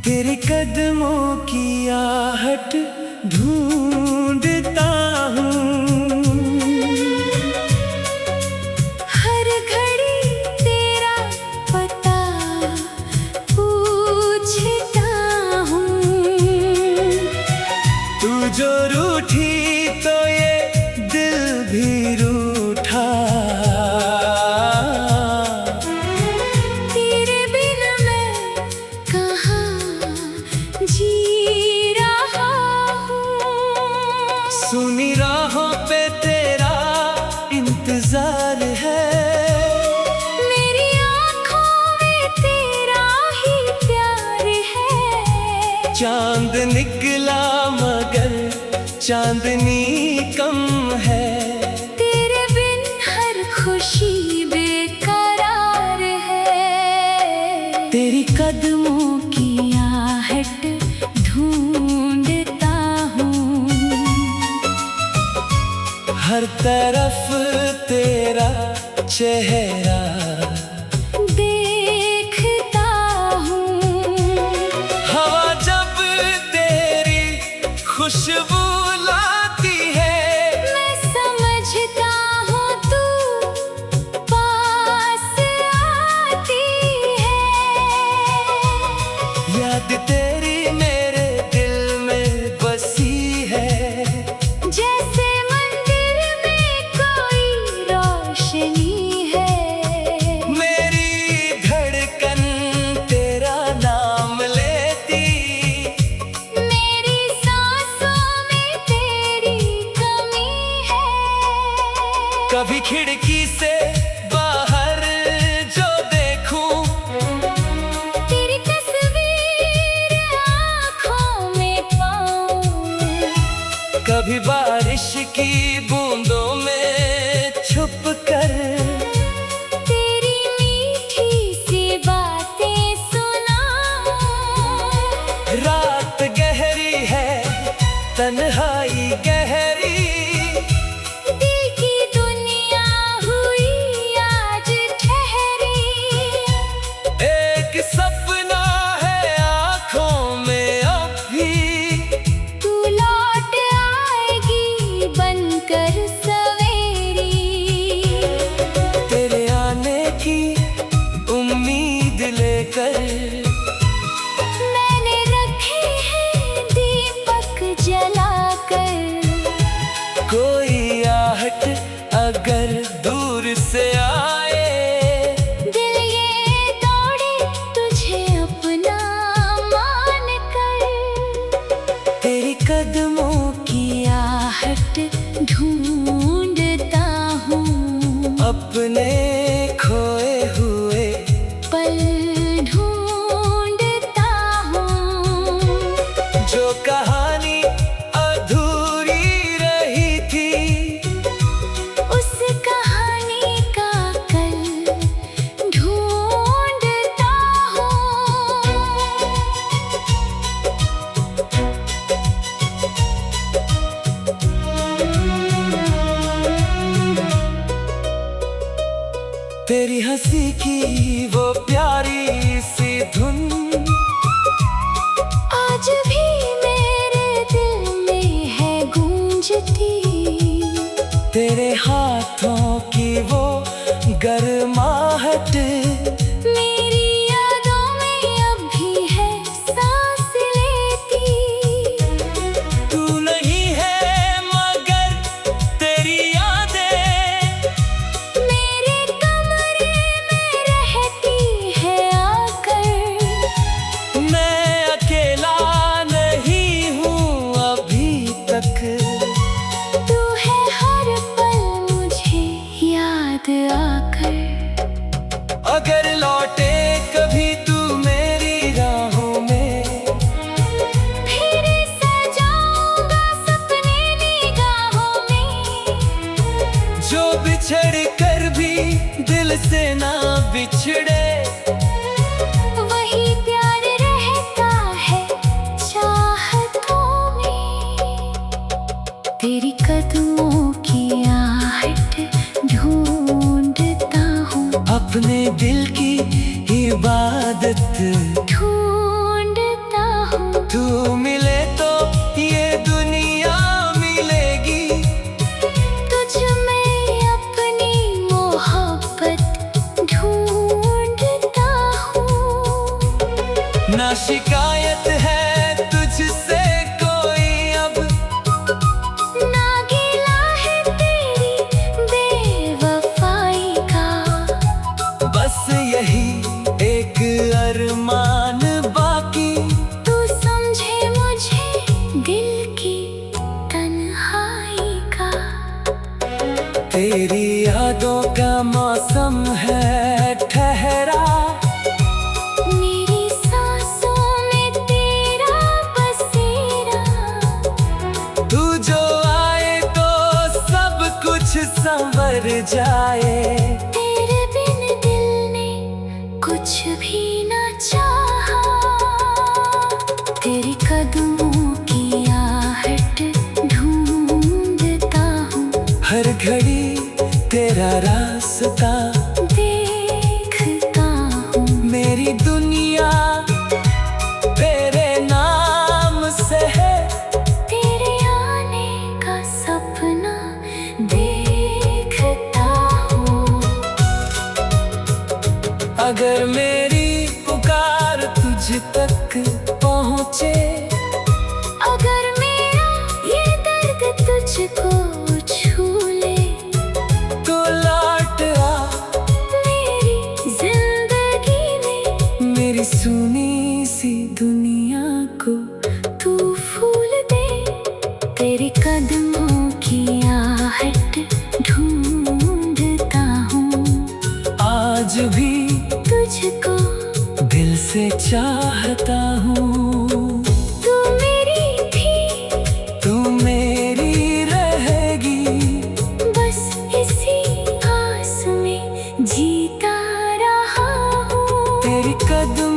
तेरे कदमों की आहट ढूंढता हूँ, हर घड़ी तेरा पता पूछता हूँ। तू जो रूठी तो ये दिल भी रूठा। तेरे बिना मैं कहाँ जी रहा हूँ। सुनी राहों पे तेरा इंतजार है, मेरी आँखों में तेरा ही प्यार है। चांद निकला मगर चांदनी कम है। तेरे बिन हर खुशी बेकरार है। तेरी कदमों की आहट ढूंढता हूँ, हर तरफ तेरा चेहरा देखता हूँ। हवा जब तेरी खुशबू लाती है, मैं समझता हूँ तू पास आती है। याद तेरी मेरे दिल में बसी है, जैसे मंदिर में कोई रोशनी है। मेरी धड़कन तेरा नाम लेती। मेरी सांसों में तेरी कमी है। कभी खिड़की से बाहर जो देखूं, तेरी तस्वीर आँखों में पाऊं। कभी बारिश की बूंदों में छुप कर, तेरी मीठी सी बातें सुनाऊं। रात गहरी है तन्हाई गहरी, दिल की दुनिया हुई आज ठहरी। एक सपना है आँखों में अब भी। तू लौट आएगी बनकर सवेरी। तेरे आने की उम्मीद लेकर, मैंने रखे हैं दीपक जलाकर। कोई आहट अगर दूर से आए, दिल ये दौड़े तुझे अपना मान कर। तेरी कदमों की आहट ढूंढता हूँ, अपने खोए हुए पल ढूंढता हूँ। जो कहानी अधूरी रही थी, उस कहानी का कल ढूंढता हूँ। तेरी हंसी की वो प्यारी सी धुन, आज भी मेरे दिल में है गूंजती। तेरे हाथों की वो गर्माहट, मेरी यादों में अब भी है सांस लेती। तू नहीं है मगर तेरी यादें मेरे कमरे में रहती है आकर। मैं अकेला नहीं हूँ अभी तक। तू है हर पल मुझे याद आकर। अगर लौटे कभी तू मेरी राहों में, फिर सजाऊंगा सपने निगाहों में। जो बिछड़ कर भी दिल से ना बिछड़े, वही प्यार रहता है चाहतों में। तेरी कदमों की आहट ढूंढता हूँ, अपने दिल की इबादत ढूंढता हूँ। तू मिले तो ये दुनिया मिलेगी। तुझ में अपनी मोहब्बत ढूंढता हूँ। ना शिकायत है तुझसे कोई अब, ना गिला है तेरी बेवफाई का। बस यही एक अरमान बाकी। तू समझे मुझे दिल की तन्हाई का। तेरी यादों का मौसम है ठहरा, मेरी सांसों में तेरा बसेरा। तू जो आए तो सब कुछ संवर जाए। तेरे बिन दिल ने कुछ भी न चाहा। तेरी कदमों की आहट ढूंढता हूँ। हर घड़ी तेरा रास्ता देखता हूँ। मेरी दुनिया तेरे नाम से है। तेरे आने का सपना देखता हूँ। अगर मेरी पुकार तुझ तक पहुँचे, अगर मेरा ये दर्द तुझको छू ले, तो लौट आ मेरी जिंदगी में। मेरी सुनी सी दुनिया को तू फूल दे। तेरे कदमों की आहट ढूंढता हूँ। आज भी तुझको दिल से चाहता हूँ। तू मेरी थी, तू मेरी रहेगी। बस इसी आस में जीता रहा हूँ। तेरी कदम